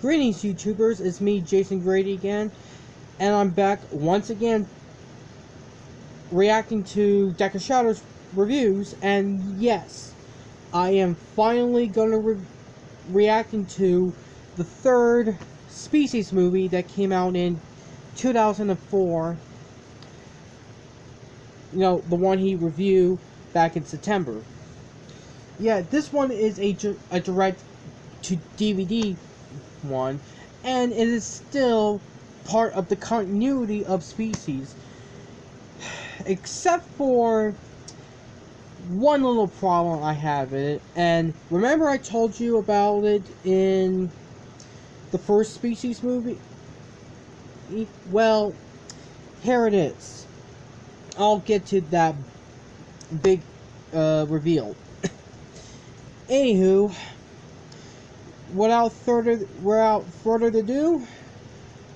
Greetings, YouTubers. It's me, Jason Grady, again, and I'm back once again reacting to Shadow's reviews. And yes, I am finally going to reacting to the third Species movie that came out in 2004. You know, the one he reviewed back in September. Yeah, this one is a direct to DVD one, and it is still part of the continuity of Species, except for one little problem I have in it. And remember I told you about it in the first Species movie? Well, here it is. I'll get to that big reveal. Anywho, without further ado,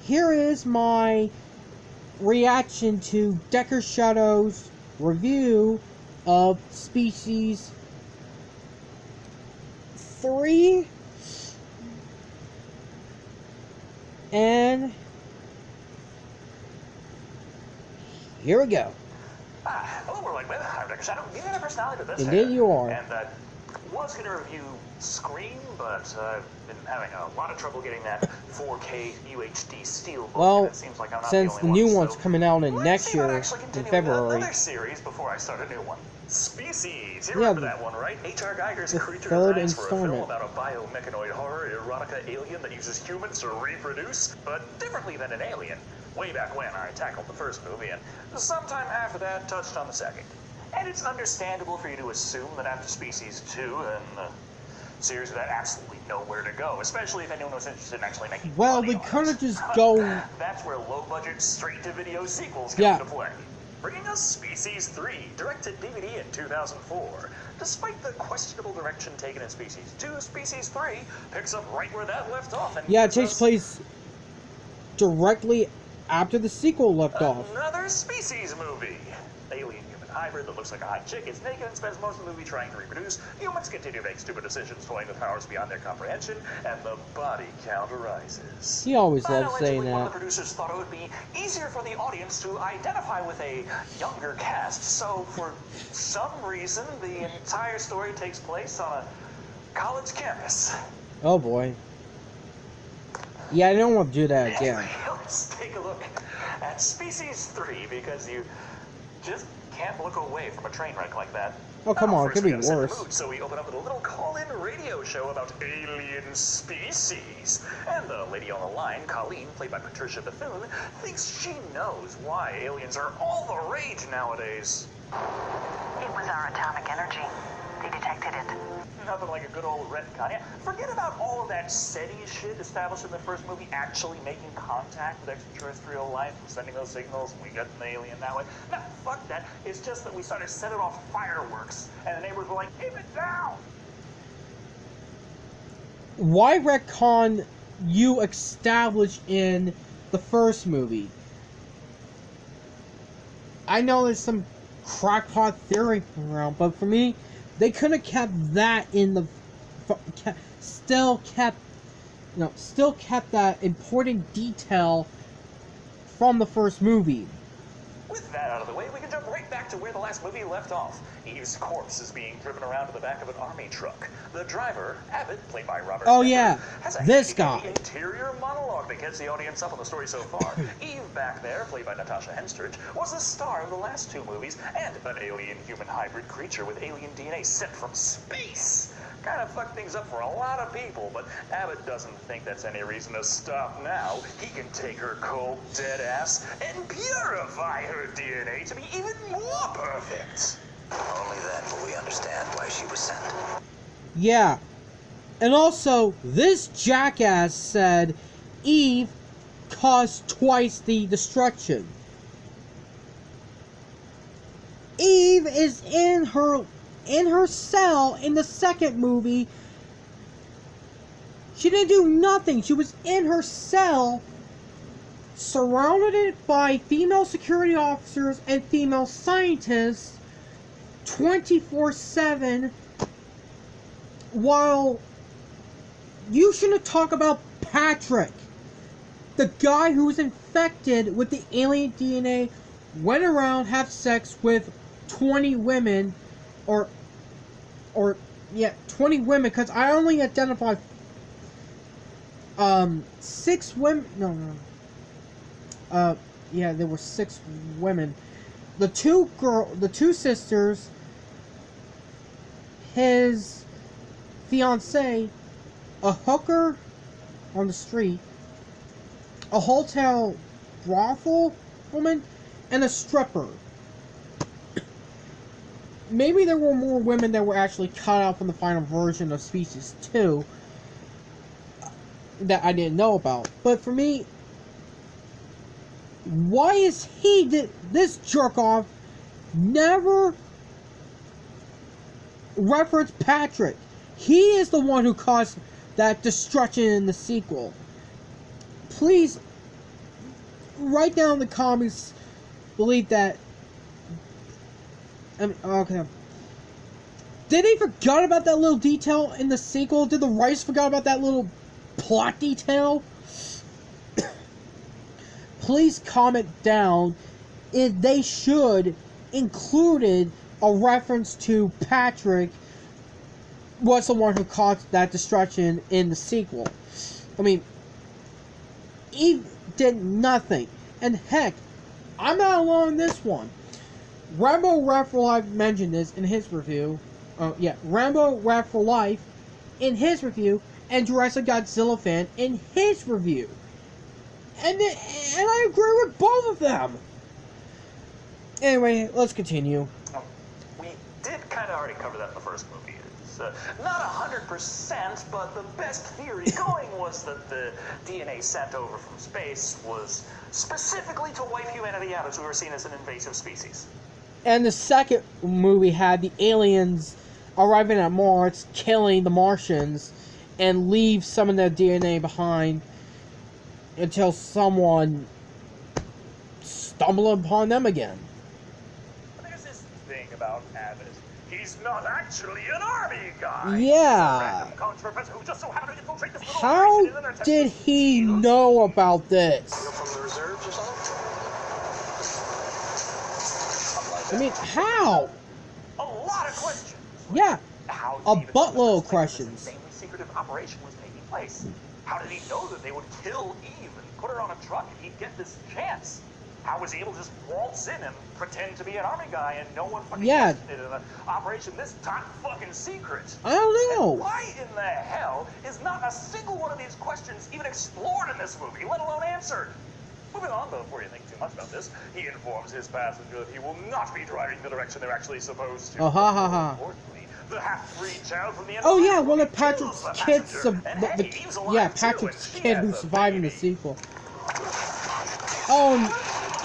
here is my reaction to Shadow's review of Species 3, and here we go. Hello, World Wide Web. I'm Shadow. You got a personality to this. Indeed you are. And was going to review Scream, but I've been having a lot of trouble getting that 4K UHD steelbook. Well, it seems like I'm not since the new one, one's coming out in next year in February. Another series before I start a new one. Species. You remember that one, right? H.R. Geiger's creature designs for a film about a biomechanoid horror erotica alien that uses humans to reproduce, but differently than an alien. Way back when I tackled the first movie, and sometime after that touched on the second. And it's understandable for you to assume that after Species 2 and the series would have absolutely nowhere to go, especially if anyone was interested in actually making money they on kind of it. just go... That's where low-budget, straight-to-video sequels come into play. Bringing us Species 3, direct-to-DVD in 2004. Despite the questionable direction taken in Species 2, Species 3 picks up right where that left off. And yeah, it takes place directly after the sequel left off. Another Species movie. Alien human hybrid that looks like a hot chick is naked and spends most of the movie trying to reproduce. Humans continue to make stupid decisions, toying with powers beyond their comprehension, and the body count rises. He always loves saying that. One of the producers thought it would be easier for the audience to identify with a younger cast, so for some reason, the entire story takes place on a college campus. Oh boy. Yeah, I don't want to do that again. Anyway, let's take a look at Species 3, because you just can't look away from a train wreck like that. Oh, come on, it could be worse. So we open up with a little call-in radio show about alien species. And the lady on the line, Colleen, played by Patricia Bethune, thinks she knows why aliens are all the rage nowadays. It was our atomic energy. They detected it. Nothing like a good old retcon. Yeah, forget about all of that SETI shit established in the first movie, actually making contact with extraterrestrial life and sending those signals, and we got an alien that way. No, fuck that. It's just that we started setting off fireworks, and the neighbors were like, keep it down! Why retcon you established in the first movie? I know there's some crackpot theory around, but for me, they could have kept that in the... Still kept that important detail from the first movie. With that out of the way, we can jump right back to where the last movie left off. Eve's corpse is being driven around to the back of an army truck. The driver, Abbott, played by Robert Oh Pepper, yeah, has a this guy. Interior monologue that gets the audience up on the story so far. Eve back there, played by Natasha Henstridge, was the star of the last two movies, and an alien-human hybrid creature with alien DNA sent from space. Kind of fucked things up for a lot of people, but Abbott doesn't think that's any reason to stop now. He can take her cold, dead ass and purify her DNA to be even more perfect. Only then will we understand why she was sent. Yeah. And also, this jackass said Eve caused twice the destruction. Eve is in her cell in the second movie. She didn't do nothing. She was in her cell, surrounded by female security officers and female scientists 24/7, while you shouldn't talk about Patrick, the guy who was infected with the alien DNA, went around have sex with 20 women, or 20 women, because I only identified 6 women. Yeah, there were 6 women. The two sisters, his fiancée, a hooker on the street, a hotel brothel woman, and a stripper. Maybe there were more women that were actually cut out from the final version of Species 2 that I didn't know about. But for me, why is this jerk-off never referenced Patrick? He is the one who caused that destruction in the sequel. Please, write down in the comments, believe that. I mean, okay. Did they forget about that little detail in the sequel? Did the writers forget about that little plot detail? Please comment down if they should included a reference to Patrick was the one who caused that destruction in the sequel. I mean, he did nothing. And heck, I'm not alone in this one. Rambo Rap for Life mentioned this in his review. Rambo Rap for Life in his review, and Jurassic Godzilla fan in his review. And I agree with both of them. Anyway, let's continue. We did kind of already cover that in the first movie. It's not 100%, but the best theory going was that the DNA sent over from space was specifically to wipe humanity out, as we were seen as an invasive species. And the second movie had the aliens arriving at Mars, killing the Martians, and leave some of their DNA behind until someone stumbled upon them again. There's this thing about Abbott. He's not actually an army guy. Yeah. Who just so happened to infiltrate this little How operation in their did he know about this? From the reserves or something? I mean, how? A lot of questions. Yeah, How a did he even buttload of this questions. insanely secretive operation was taking place? How did he know that they would kill Eve and put her on a truck and he'd get this chance? How was he able to just waltz in and pretend to be an army guy and no one fucking questioned it in an operation this top fucking secret? I don't know. And why in the hell is not a single one of these questions even explored in this movie, let alone answered? Moving on, though, before you think too much about this, he informs his passenger that he will not be driving the direction they're actually supposed to. Oh, ha ha ha. Importantly, the half-breed child from the Oh yeah, environment one of kills Patrick's the kids. passenger. And hey, Eve's alive, too, Patrick's and she kid has who a survived in the baby. sequel. Oh,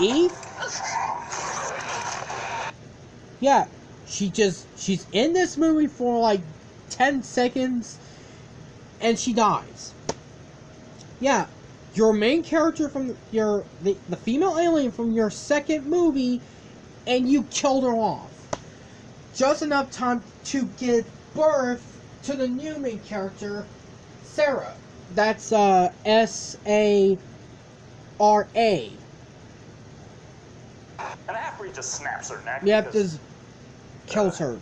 Eve? Yeah, she's in this movie for like 10 seconds, and she dies. Yeah, your main character from the female alien from your second movie, and you killed her off. Just enough time to give birth to the new main character, Sarah. That's S-A-R-A. And a half-breed just snaps her neck. Yep, because, just kills her.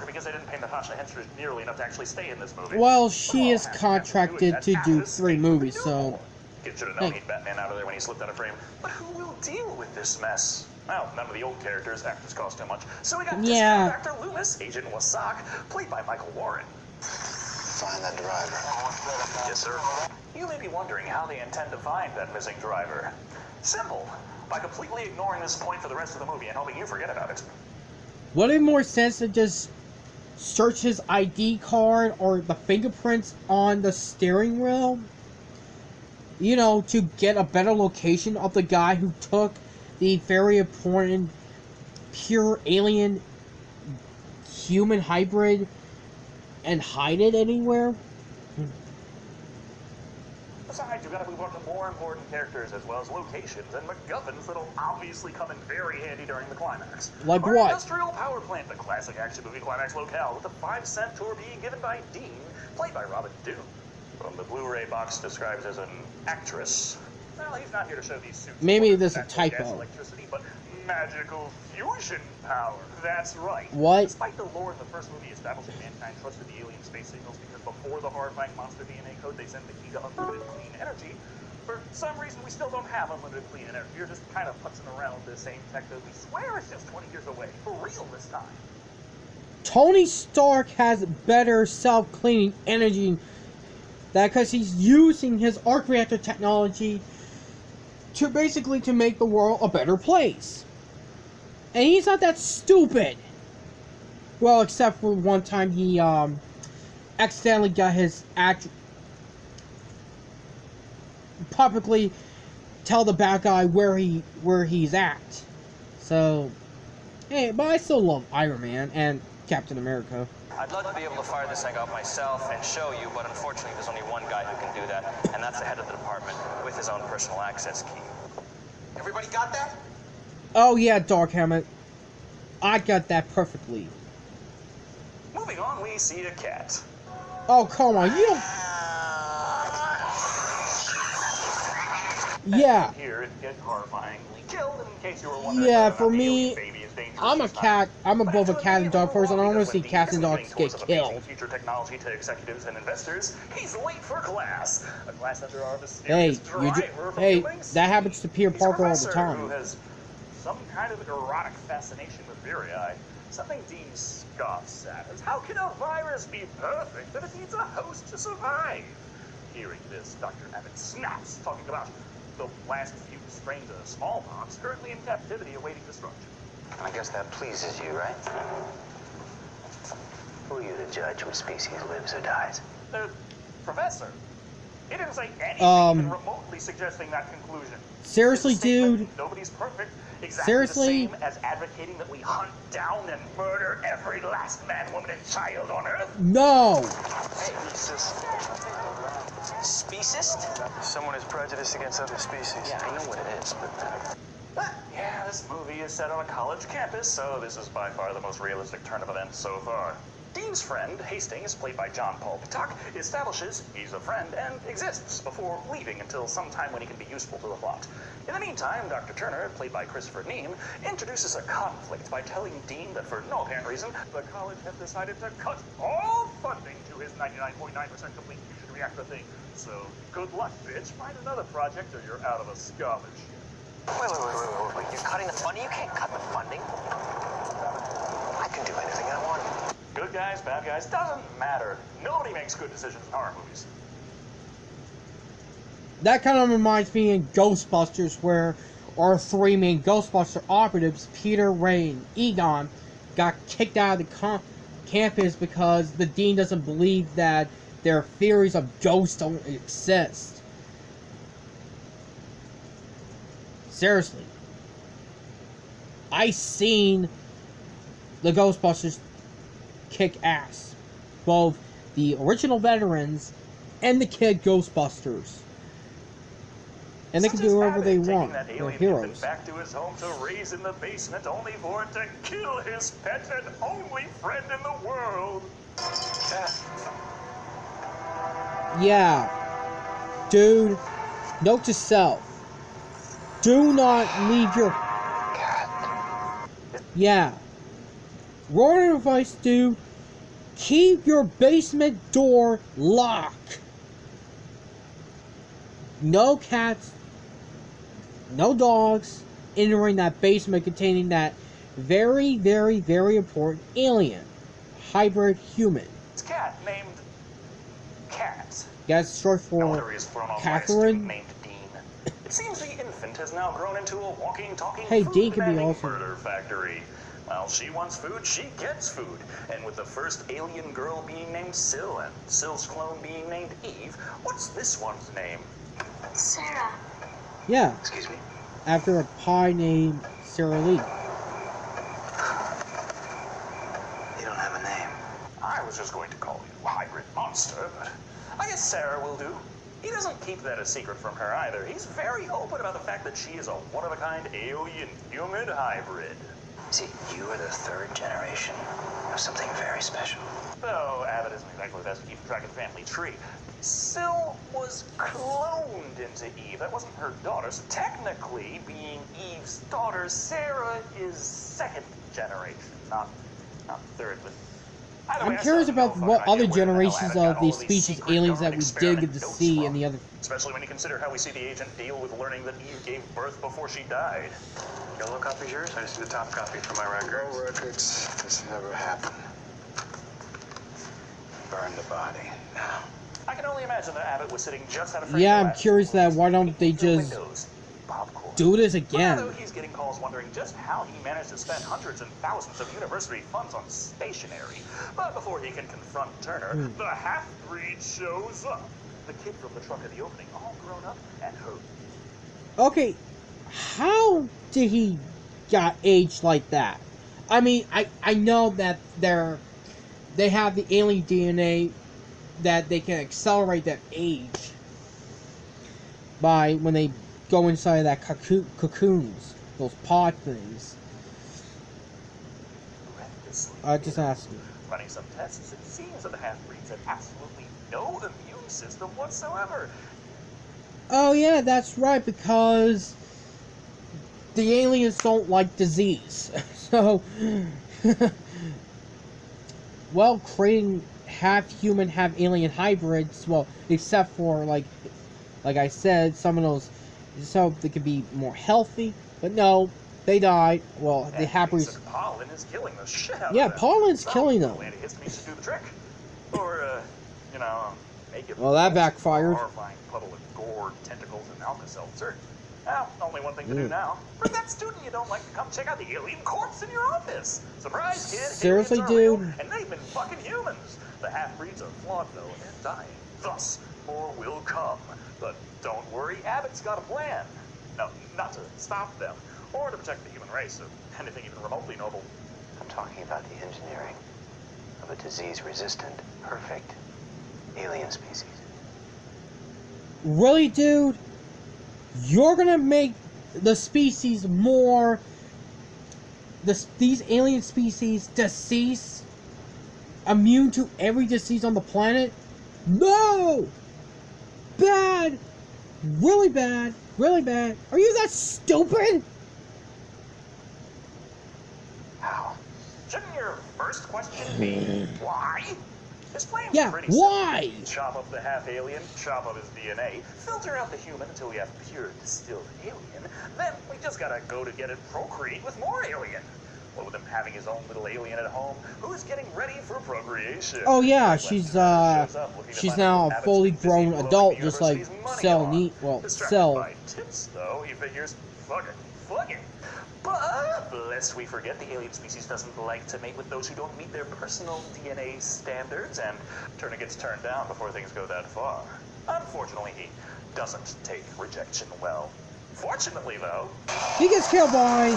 because they didn't pay Natasha Henstridge nearly enough to actually stay in this movie. Well, she Well, is half contracted to do 3 movies, so... Kid should have known Hey. he'd Batman out of there when he slipped out of frame. But who will deal with this mess? Well, none of the old characters. Actors cost too much. So we got Yeah. discount actor Loomis, Agent Wasak, played by Michael Warren. Find that driver. Yes, sir. You may be wondering how they intend to find that missing driver. Simple. By completely ignoring this point for the rest of the movie and hoping you forget about it. Would it more sense to just search his ID card or the fingerprints on the steering wheel? You know, to get a better location of the guy who took the very important pure alien human hybrid and hide it anywhere? Besides, you've got to move on to more important characters as well as locations and MacGuffins that'll obviously come in very handy during the climax. Like Our what? industrial power plant, the classic action movie climax locale, with a 5-cent tour being given by Dean, played by Robin Doom. whom the Blu-ray box describes as an actress. Well, he's not here to show these suits. Maybe there's a natural gas, typo. Electricity, but magical fusion power. That's right. What? Despite the lore in the first movie establishing mankind trusted the alien space signals because before the horrifying monster DNA code, they sent the key to unlimited clean energy. For some reason, we still don't have unlimited clean energy. You're just kind of putzing around with the same tech that we swear is just 20 years away. For real this time. Tony Stark has better self-cleaning energy because he's using his arc reactor technology to basically to make the world a better place. And he's not that stupid. Well, except for one time he accidentally got his publicly tell the bad guy where he's at. So, hey, but I still love Iron Man and Captain America. I'd love to be able to fire this thing up myself and show you, but unfortunately there's only one guy who can do that, and that's the head of the department with his own personal access key. Everybody got that? Oh yeah, Dark Helmet. I got that perfectly. Moving on, we see a cat. Oh, come on, you don't... Yeah. Here it gets horrifyingly killed, in case you were wondering. Yeah, whether or for not the me, alien baby is dangerous I'm a or not. cat. I'm But above a actually, cat and dog person. I don't want to see because cats and when dogs Dean get is giving tours killed. of amazing future technology to executives and investors, he's late for class. A class under our Hey, mysterious driver from hey, New England. that happens to Peter He's a Parker all the professor time. Who has some kind of erotic fascination with viri. Something Dean scoffs at is how can a virus be perfect that it needs a host to survive? Hearing this, Dr. Abbott snaps, talking about the last few strains of smallpox currently in captivity awaiting destruction. I guess that pleases you, right? Who are you to judge what species lives or dies? The professor. He didn't say anything even remotely suggesting that conclusion. Seriously, His statement, dude? Nobody's perfect. Exactly Seriously? the same as advocating that we hunt down and murder every last man, woman, and child on Earth. No! Speciest? Someone is prejudiced against other species. Yeah, I know what it is, but... Yeah, this movie is set on a college campus, so this is by far the most realistic turn of events so far. Dean's friend, Hastings, played by John Paul Pitock, establishes he's a friend and exists before leaving until some time when he can be useful to the plot. In the meantime, Dr. Turner, played by Christopher Neame, introduces a conflict by telling Dean that for no apparent reason, the college has decided to cut all funding to his 99.9% complete fusion reactor thing. So, good luck, bitch. Find another project or you're out of a scholarship. Wait. You're cutting the funding? You can't cut the funding. I can do anything I want. Good guys, bad guys, doesn't matter. Nobody makes good decisions in horror movies. That kind of reminds me in Ghostbusters, where our three main Ghostbuster operatives, Peter, Ray, and Egon, got kicked out of the campus because the dean doesn't believe that their theories of ghosts don't exist. Seriously. I seen the Ghostbusters kick ass. Both the original veterans and the kid Ghostbusters. And they can do whatever they want. They're heroes. Back to his home to raise in the basement, only for it to kill his pet and only friend in the world. Yeah. Dude, note to self. Do not leave your... Yeah. Wrong advice, dude. Keep your basement door locked. No cats, no dogs entering that basement containing that very, very, very important alien. Hybrid human. It's a cat named Cat. That's short No wonder for he is thrown off by a Catherine. student named Dean. It seems the infant has now grown into a walking, talking, Hey, Dean could be food-demanding awesome. murder factory. Well, she wants food, she gets food. And with the first alien girl being named Syl and Syl's clone being named Eve, what's this one's name? Sarah. Yeah, Excuse me? after a pie named Sarah Lee. You don't have a name. I was just going to call you Hybrid Monster, but I guess Sarah will do. He doesn't keep that a secret from her either. He's very open about the fact that she is a one-of-a-kind alien-human hybrid. See, you are the third generation of something very special. though Abbott isn't exactly the best at keeping track of the family tree. Syl was cloned into Eve. That wasn't her daughter, so technically, being Eve's daughter, Sarah is second generation, not third. But either way, I'm curious about what other generations of the species aliens that we dig to see in the other. Especially when you consider how we see the agent deal with learning that Eve gave birth before she died. Yellow copy's yours? I just need the top copy for my records. No records. This never happened. Burn the body. Now. I can only imagine that Abbott was sitting just out of frame. Yeah, I'm curious that why don't they just do this again? Although he's getting calls wondering just how he managed to spend hundreds and thousands of university funds on stationery. But before he can confront Turner, the half-breed shows up. The kid from the truck at the opening, all grown up and hurt. Okay, how did he got aged like that? I mean, I know that they have the alien DNA that they can accelerate that age by when they go inside that cocoons, those pod things. Just asking. Running some tests, it seems that the half-breeds have absolutely no immune system whatsoever. Oh yeah, that's right, because the aliens don't like disease. So, well, creating half-human, half-alien hybrids, well, except for, like I said, some of those, so they could be more healthy, but no, they died. Well, the half-breeds... Pollen is killing the shit out of Yeah, them. pollen's killing them. Antihistamines to do the trick. Or, make it... Well, that backfired. Horrifying puddle of gore, tentacles, and Alka-Seltzer. Well, only one thing to do now. For that student you don't like to come check out the alien corpse in your office. Surprise, kid. Seriously, aliens are real, dude? and they've been fucking humans. The half-breeds are flawed, though, and they're dying. Thus, more will come. But don't worry, Abbott's got a plan. No, not to stop them, or to protect the human race, or anything even remotely noble. I'm talking about the engineering of a disease-resistant, perfect alien species. Really, dude? You're gonna make the species more... these alien species deceased? Immune to every disease on the planet? No! Bad! Really bad. Really bad. Are you that stupid? How? Shouldn't your first question be why? His plan's Yeah, pretty why? simple. Chop up the half-alien, chop up his DNA, filter out the human until we have pure distilled alien, then we just gotta go to get it procreate with more alien. What with him having his own little alien at home, who's getting ready for procreation? Oh yeah, When she's Turner shows up looking to she's find now a Abbott's fully busy grown blowing adult, the just like university's Cell money Neat. on. Well, Distracted Cell. by tips, though, he figures, fuck it. But lest we forget, the alien species doesn't like to mate with those who don't meet their personal DNA standards, and Turner gets turned down before things go that far. Unfortunately, he doesn't take rejection well. Fortunately, though, He gets killed by...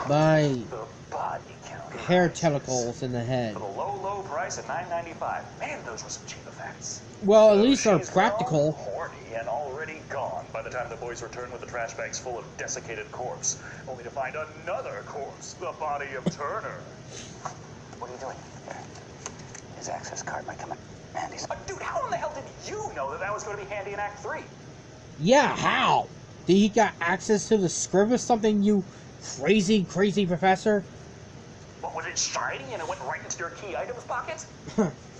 by the body count. hair tentacles in the head. For the low price of $9.95. Man, those were some cheap effects. Well, at So least they're she's practical. grown, horny, and already gone by the time the boys return with the trash bags full of desiccated corpse, only to find another corpse, the body of Turner. What are you doing? His access card might come in handy. Dude, how in the hell did you know that was going to be handy in Act 3? Yeah, how? Did he got access to the script or something, you crazy professor? What, was it shiny and it went right into your key items pocket?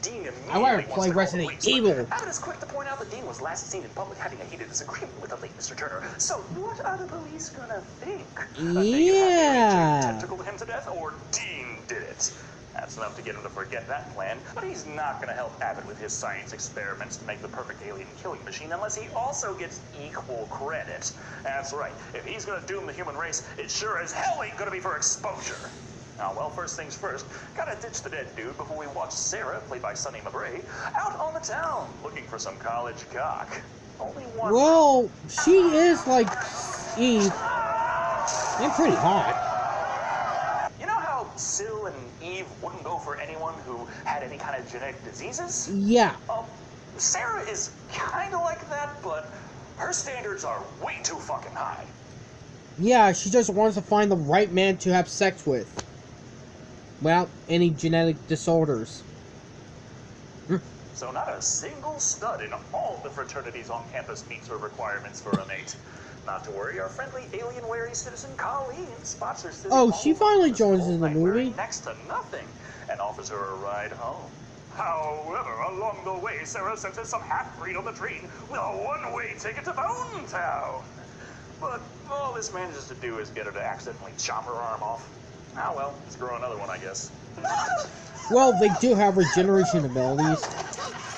Dean immediately I wanna wants play to call Resident the police, Evil. but Abbott is quick to point out that Dean was last seen in public having a heated disagreement with the late Mr. Turner. So what are the police gonna think? Yeah. Tentacled him to death, or Dean did it? That's enough to get him to forget that plan, but he's not gonna help Abbott with his science experiments to make the perfect alien killing machine unless he also gets equal credit. That's right, if he's gonna doom the human race, it sure as hell ain't gonna be for exposure. Now, well, first things first, gotta ditch the dead dude before we watch Sarah, played by Sunny McBray, out on the town, looking for some college cock. Only one. Well, she is like Eve. And pretty hot. You know how Syl and Eve wouldn't go for anyone who had any kind of genetic diseases? Yeah. Sarah is kinda like that, but her standards are way too fucking high. Yeah, she just wants to find the right man to have sex with. Without any genetic disorders. So not a single stud in all the fraternities on campus meets her requirements for a mate. Not to worry, our friendly alien-wary citizen Colleen spots her sitting Oh, she finally joins in the night movie. wearing next to nothing and offers her a ride home. However, along the way, Sarah senses some half-breed on the train with a one-way ticket to Bone Town. But all this manages to do is get her to accidentally chop her arm off. Ah, well, let's grow another one, I guess. Well, they do have regeneration abilities.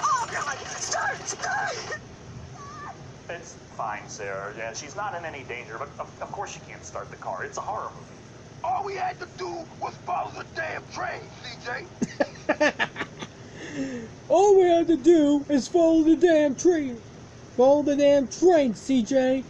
Oh, God! Start! It's fine, Sarah. Yeah, she's not in any danger, but of course she can't start the car. It's a horror movie. All we had to do was follow the damn train, CJ. All we had to do is follow the damn train. Follow the damn train, CJ.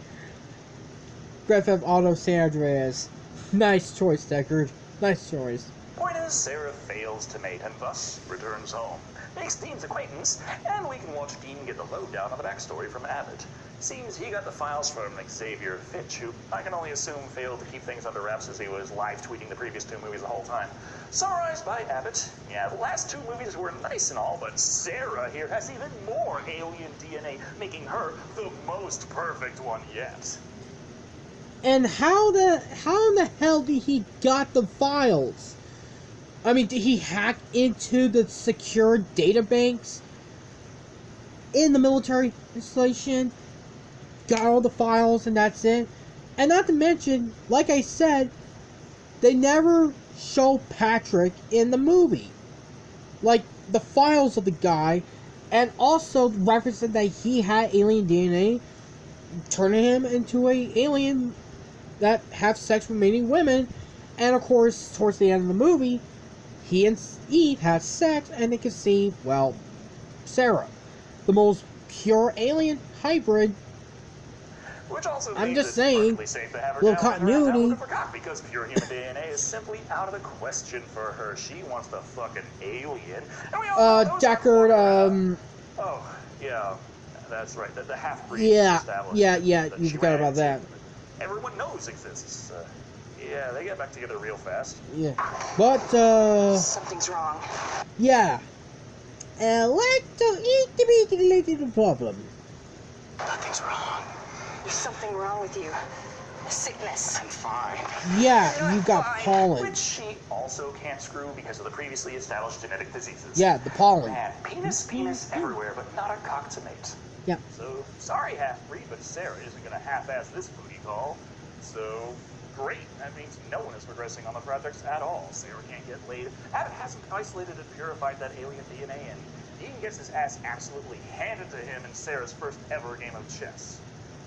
Grand Theft Auto San Andreas. Nice choice, Deckard. Nice choice. Point is, Sarah fails to mate and thus returns home. Makes Dean's acquaintance, and we can watch Dean get the lowdown on the backstory from Abbott. Seems he got the files from Xavier Fitch, who I can only assume failed to keep things under wraps as he was live tweeting the previous two movies the whole time. Summarized by Abbott, yeah, the last two movies were nice and all, but Sarah here has even more alien DNA, making her the most perfect one yet. And how in the hell did he got the files? I mean, did he hack into the secure databanks in the military installation? Got all the files and that's it? And not to mention, like I said, they never show Patrick in the movie. Like, the files of the guy, and also referencing that he had alien DNA, turning him into a alien that have sex with many women. And of course, towards the end of the movie, he and Eve have sex and they conceive, well, Sarah, the most pure alien hybrid. Which also I'm means just it's saying, perfectly safe to have her little down in her continuity. with a cock, because pure human DNA is simply out of the question for her. She wants to fuck an alien. And we all know Deckard, Oh, yeah, that's right. The half-breed yeah, established yeah, that you she forgot ran about that. into, everyone knows exists. Yeah, they get back together real fast. Yeah, but, Something's wrong. yeah. Let's eat the problem. Nothing's wrong. There's something wrong with you. A sickness. I'm fine. Yeah, you got pollen. Which she also can't screw because of the previously established genetic diseases. Yeah, the pollen. Man, penis everywhere, but not a cock to mate. Yeah. So, sorry, half-breed, but Sarah isn't going to half-ass this booty call. So, great. That means no one is progressing on the projects at all. Sarah can't get laid. Abbott hasn't isolated and purified that alien DNA, and Dean gets his ass absolutely handed to him in Sarah's first ever game of chess.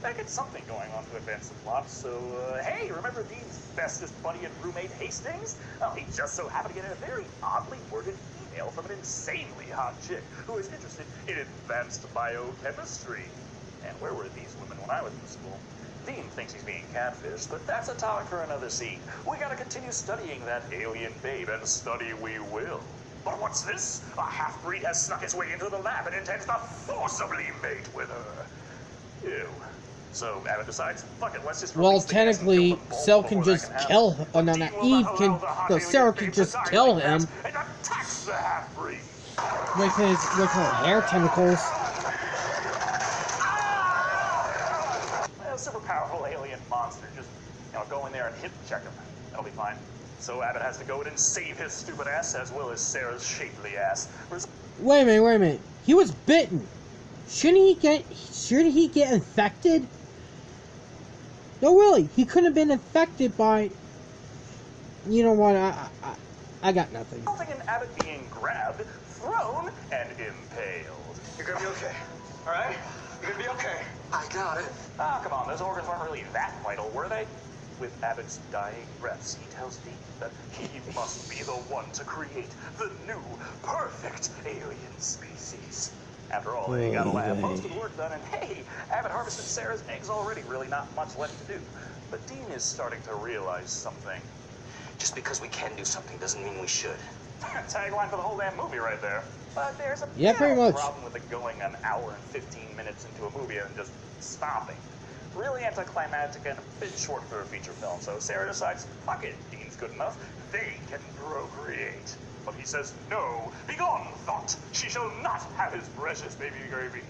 That gets something going on to advance the plot, so, hey, remember Dean's bestest buddy and roommate, Hastings? Well, he just so happened to get a very oddly worded email from an insanely hot chick who is interested in advanced biochemistry. And where were these women when I was in school? Dean thinks he's being catfished, but that's a topic for another scene. We gotta continue studying that alien babe, and study we will. But what's this? A half-breed has snuck his way into the lab and intends to forcibly mate with her. Ew. So Abbott decides, fuck it, let's just Well, release the gas and technically, kill them both Cell before can that just happen. kill. Oh no, Dean not will Eve not can. allow the hot No, alien Sarah babe can to just die kill like him that and attacks the half-breed. with her hair tentacles. A super powerful alien monster. Just, go in there and hit check him. That'll be fine. So Abbott has to go in and save his stupid ass as well as Sarah's shapely ass. Wait a minute. He was bitten. Shouldn't he get infected? No, really. He couldn't have been infected by. You know what? I got nothing. Resulting in Abbott being grabbed, thrown, and impaled. You're gonna be okay. All right? You're gonna be okay. I got it. Ah, come on, those organs weren't really that vital, were they? With Abbott's dying breaths, he tells Dean that he must be the one to create the new, perfect alien species. After all, they got a lab, most of the work done, and hey, Abbott harvested Sarah's eggs already, really not much left to do. But Dean is starting to realize something. Just because we can do something doesn't mean we should. Tagline for the whole damn movie right there. But there's a Yeah, pretty much. problem with it going an hour and 15 minutes into a movie and just stopping. really anticlimactic and a bit short for a feature film, so Sarah decides, fuck it, Dean's good enough, they can procreate. But he says, no, begone, thought, she shall not have his precious baby gravy.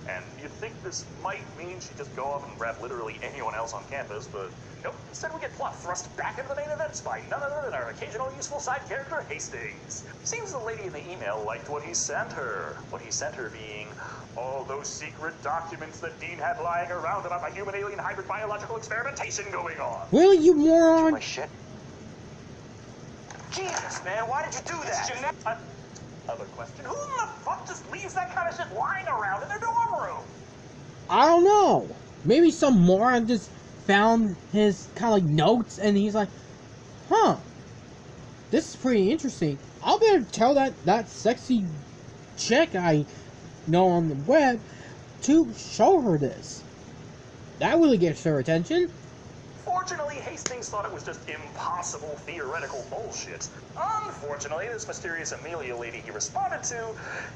And you'd think this might mean she'd just go off and grab literally anyone else on campus, but nope. Instead we get plot thrust back into the main events by none other than our occasional useful side character, Hastings. Seems the lady in the email liked what he sent her. What he sent her being all those secret documents that Dean had lying around about the human-alien hybrid biological experimentation going on. Really, you moron? My shit. Jesus, man, why did you do that? Other question, who the fuck just leaves that kind of shit lying around in their dorm room? I don't know. Maybe some moron just found his kind of like notes and he's like, huh, this is pretty interesting. I'll better tell that sexy chick I know on the web to show her this. That really gets her attention. Fortunately, Hastings thought it was just impossible theoretical bullshit. Unfortunately, this mysterious Amelia lady he responded to,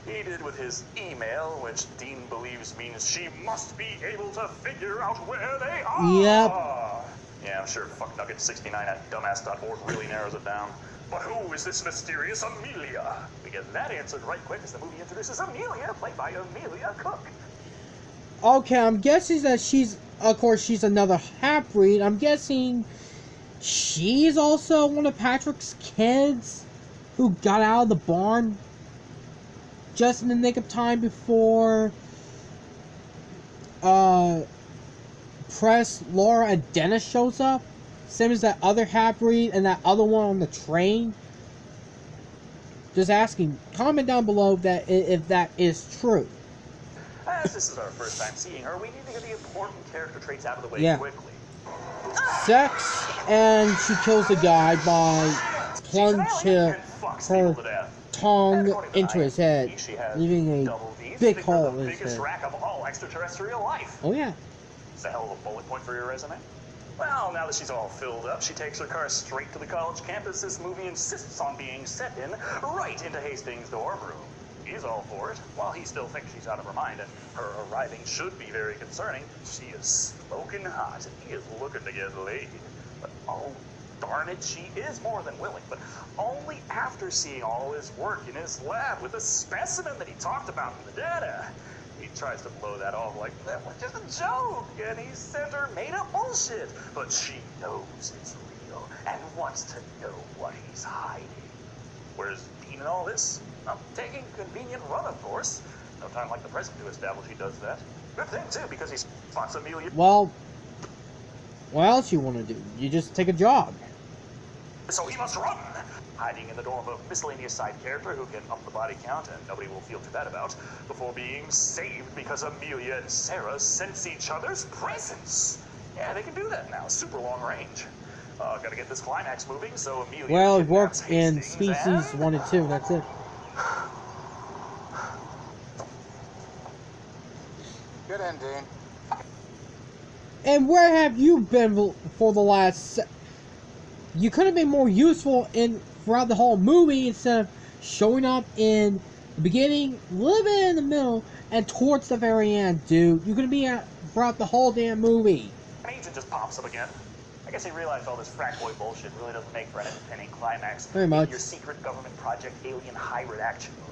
he did with his email, which Dean believes means she must be able to figure out where they are. Yep. Yeah, I'm sure fucknugget69 at dumbass.org really narrows it down. But who is this mysterious Amelia? We get that answered right quick as the movie introduces Amelia, played by Amelia Cook. Okay, I'm guessing that she's, of course, she's another half-breed. I'm guessing she's also one of Patrick's kids who got out of the barn just in the nick of time before Press, Laura, and Dennis shows up. Same as that other half-breed and that other one on the train. Just asking. Comment down below that if that is true. As this is our first time seeing her, we need to get the important character traits out of the way quickly. Sex, and she kills the guy by plunging her tongue into his head, leaving a big hole in his head. Rack of all extraterrestrial life. Oh yeah. It's a hell of a bullet point for your resume. Well, now that she's all filled up, she takes her car straight to the college campus this movie insists on being set in, right into Hastings' dorm room. He's all for it. While he still thinks she's out of her mind and her arriving should be very concerning, she is smoking hot and he is looking to get laid. But oh, darn it, she is more than willing, but only after seeing all his work in his lab with the specimen that he talked about in the data. He tries to blow that off like that was just a joke, and he sent her made-up bullshit. But she knows it's real and wants to know what he's hiding. Where's Dean in all this? I'm taking a convenient run, of course. No time like the present to establish he does that. Good thing, too, because he spots Amelia. Well, what else you want to do? You just take a jog. So he must run! Hiding in the dorm of a miscellaneous side character who can up the body count and nobody will feel too bad about, before being saved because Amelia and Sarah sense each other's presence. Yeah, they can do that now, super long range. Gotta get this climax moving, so Amelia... Well, it worked in Species 1 and 2, that's it. Good ending. And where have you been for the last... You could have been more useful throughout the whole movie instead of showing up in the beginning, a little bit in the middle, and towards the very end, dude. You're gonna be throughout the whole damn movie. An agent just pops up again. I guess he realized all this frat boy bullshit really doesn't make for an entertaining climax. Very much. Your secret government project alien hybrid action movie.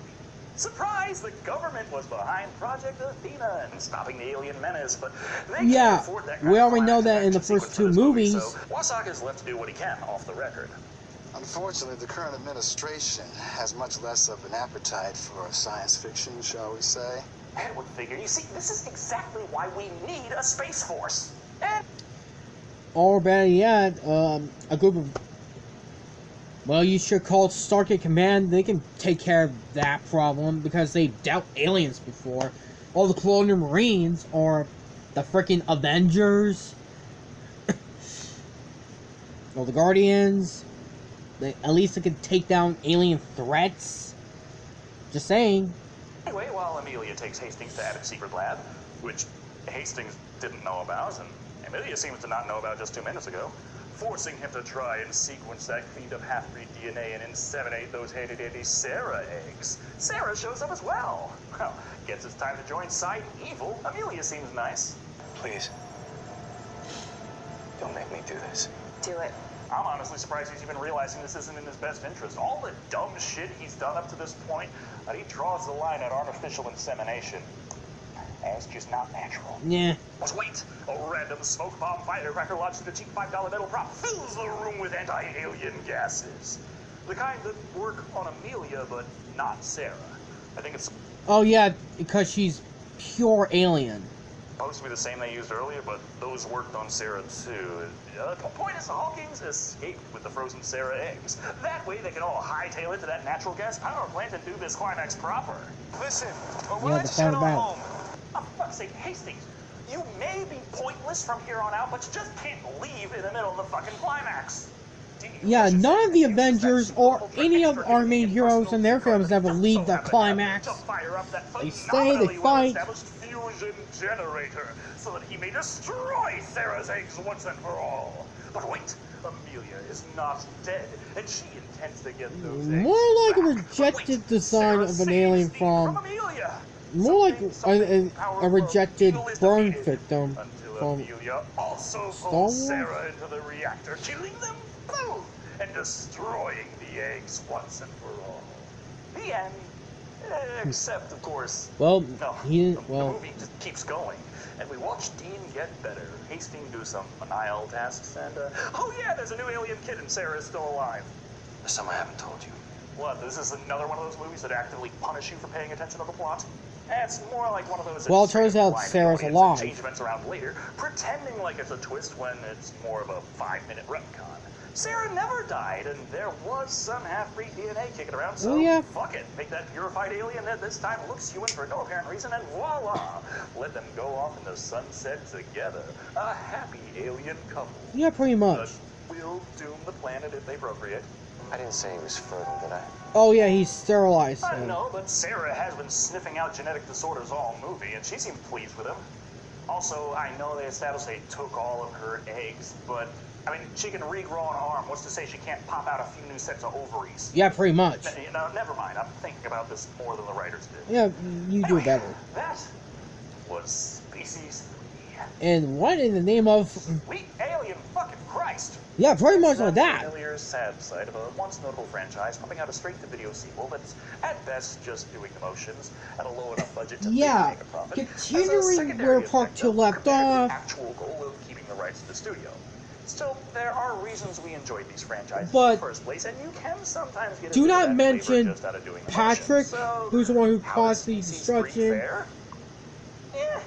Surprise! The government was behind Project Athena and stopping the alien menace, but they can't afford that kind we of already know that climax in the action first sequence for two this movie, movies. So Wasak is left to do what he can off the record. Unfortunately, the current administration has much less of an appetite for science fiction, shall we say. And would figure, you see, this is exactly why we need a space force. And Or better yet, a group of... Well, you should call Stargate Command. They can take care of that problem because they've dealt aliens before. All the Colonial Marines or the freaking Avengers or the Guardians. At least they can take down alien threats. Just saying. anyway, while Amelia takes Hastings to Abbott's secret lab, which Hastings didn't know about, and Amelia seems to not know about just 2 minutes ago, forcing him to try and sequence that cleaned up half-breed DNA and inseminate those handy-dandy Sarah eggs. Sarah shows up as well. Well, guess it's time to join Side Evil. Amelia seems nice. Please, Don't make me do this. Do it. I'm honestly surprised he's even realizing this isn't in his best interest. All the dumb shit he's done up to this point, he draws the line at artificial insemination. It's just not natural. Yeah. But wait, a random smoke bomb firecracker lodged in a cheap $5 metal prop fills the room with anti-alien gases. The kind that work on Amelia, but not Sarah. I think it's Oh yeah, because she's pure alien. supposed to be the same they used earlier, but those worked on Sarah too. The point is the Hawkings escaped with the frozen Sarah eggs. That way they can all hightail it to that natural gas power plant and do this climax proper. Listen, Yeah, let's the head sound on bad. home. Oh, fuck's sake, Hastings, you may be pointless from here on out, but you just can't leave in the middle of the fucking climax. Yeah, none of the Avengers or any of our main heroes and their films ever leave the climax. They stay, they fight. Fusion generator, so that he may destroy Sarah's eggs once and for all. But wait, Amelia is not dead, and she intends to get those eggs More like a back. rejected Wait, design Sarah of an saves alien Steve from... Amelia. More like Something a powerful rejected evil is burn defeated, victim until from Amelia also Star pulls Wars? Sarah into the reactor, killing them both and destroying the eggs once and for all. The end. Except, of course, Well, no, he the well, movie just keeps going, and we watch Dean get better, Hastings do some menial tasks, and oh yeah, there's a new alien kid, and Sarah is still alive. There's some I haven't told you. What? This is another one of those movies that actively punish you for paying attention to the plot? It's more like one of those. Well, it turns out blind Sarah's audience alive. and change events around later, pretending like it's a twist when it's more of a 5-minute retcon. Sarah never died, and there was some half-breed DNA kicking around, so Oh, yeah. fuck it. Make that purified alien that this time looks human for no apparent reason, and voila! Let them go off in the sunset together. A happy alien couple. yeah, pretty much. But we'll doom the planet if they procreate. I didn't say he was fertile, did I? Oh yeah, he's sterilized I him. know, but Sarah has been sniffing out genetic disorders all movie, and she seemed pleased with him. Also, I know they established they took all of her eggs, but, I mean, she can regrow an arm. What's to say she can't pop out a few new sets of ovaries? Yeah, pretty much. You know, never mind. I'm thinking about this more than the writers did. Yeah, you do Anyway, better. That was Species 3. And what in the name of... Sweet alien fucking Christ! Yeah, pretty much It's like that that. familiar, sad sight of a once notable franchise pumping out a straight-to-video sequel that's, at best, just doing the motions at a low enough budget to Yeah, make a profit. continuing As a secondary where Part 2 objective left compared to off. the actual goal of keeping the rights to the studio. Still, there are reasons we enjoyed these franchises But in the first place, and you can sometimes get a do bit of not that mention flavor just out of doing the Patrick, motions. So, who's the one who how caused the does Species 3 destruction. fare? Yeah,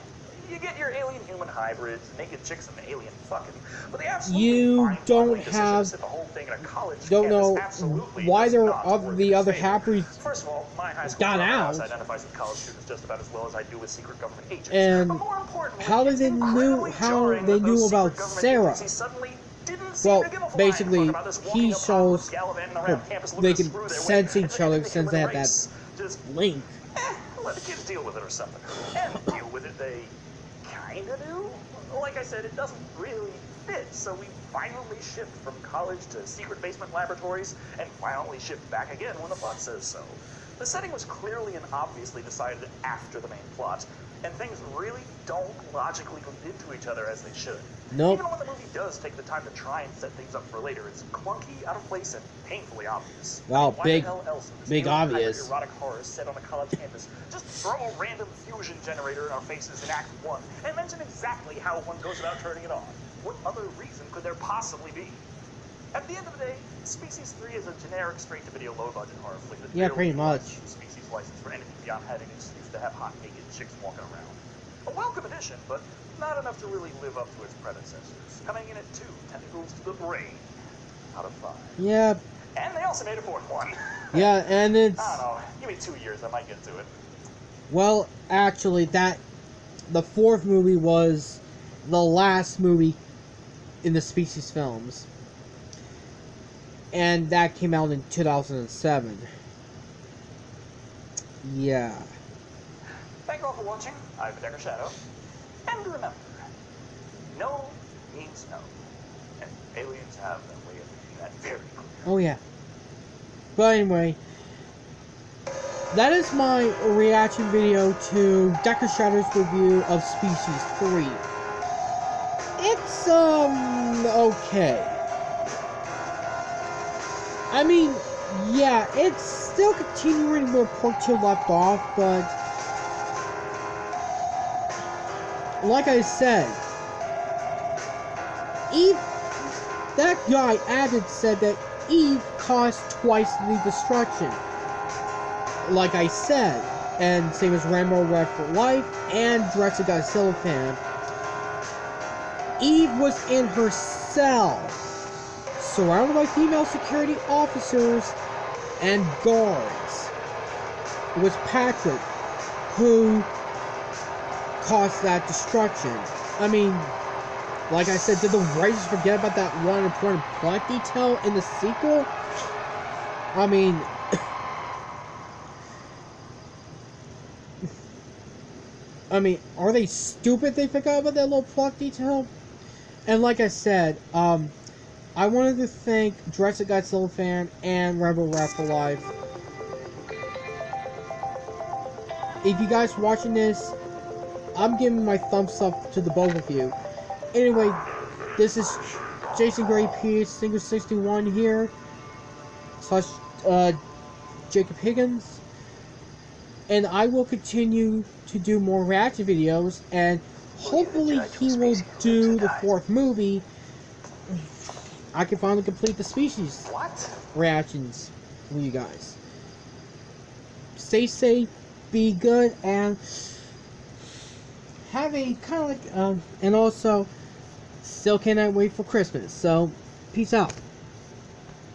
you get your alien-human hybrids, naked chicks and alien fucking, but the absolutely You mind-boggling don't decision to have- sit the whole thing in a college Don't campus know absolutely why does there not are work the in other favor. half-breeds First of all, my high school got house out. identifies with college students just about as well as I do with secret government agents. And But more importantly, how it's they knew incredibly how jarring they that those knew secret about government Sarah. agencies suddenly didn't seem Well, to give a flying basically, fuck about this he walking apocalypse shows gallivanting around that campus they looking to can screw their sense way each into other the since they human had that race. Just link. let the kids deal with it or something. And deal with it they kinda do. Like I said, it doesn't really fit, so we violently shift from college to secret basement laboratories, and violently shift back again when the plot says so. The setting was clearly and obviously decided after the main plot, and things really don't logically link into each other as they should. Nope. Even when the movie does take the time to try and set things up for later, it's clunky, out of place, and painfully obvious. Wow, Why big- the hell else in this big new hybrid obvious. erotic horror set on a college campus just throw a random fusion generator in our faces in Act 1 and mention exactly how one goes about turning it on? What other reason could there possibly be? At the end of the day, Species 3 is a generic straight-to-video low-budget horror flick that Yeah, barely pretty much. utilizes the Species license for anything beyond having an excuse to have hot naked chicks walking around. A welcome addition, but not enough to really live up to its predecessors. Coming in at 2 tentacles to the brain out of 5. Yeah, And they also made a 4th one. yeah, and it's... I don't know. Give me 2 years, I might get to it. Well, actually, the 4th movie was the last movie in the Species films. And that came out in 2007. Yeah. Thank you all for watching. I've been Decker Shadow. And remember, no means no. And aliens have a way of making that very clear. Oh, yeah. But anyway, that is my reaction video to Decker Shadow's review of Species 3. It's it's okay. I mean, yeah, it's still continuing where Part 2 left off, but like I said, Eve, that guy added said that Eve caused twice the destruction. Like I said, and same as Rambo Red for Life and Jurassic Godzilla fan, Eve was in her cell, surrounded by female security officers and guards. It was Patrick who caused that destruction. I mean, like I said, did the writers forget about that one important plot detail in the sequel? I mean, are they stupid they forgot about that little plot detail? And like I said, I wanted to thank Jurassic Godzilla fan and Rebel Rat for Life. If you guys watching this, I'm giving my thumbs up to the both of you. Anyway, this is Jason Gray P. Singer 61 here, / Jacob Higgins, and I will continue to do more reaction videos, and hopefully he will do the 4th movie. I can finally complete the Species reactions with you guys. Stay safe, be good, and have a kind of like, and also still cannot wait for Christmas. So, peace out.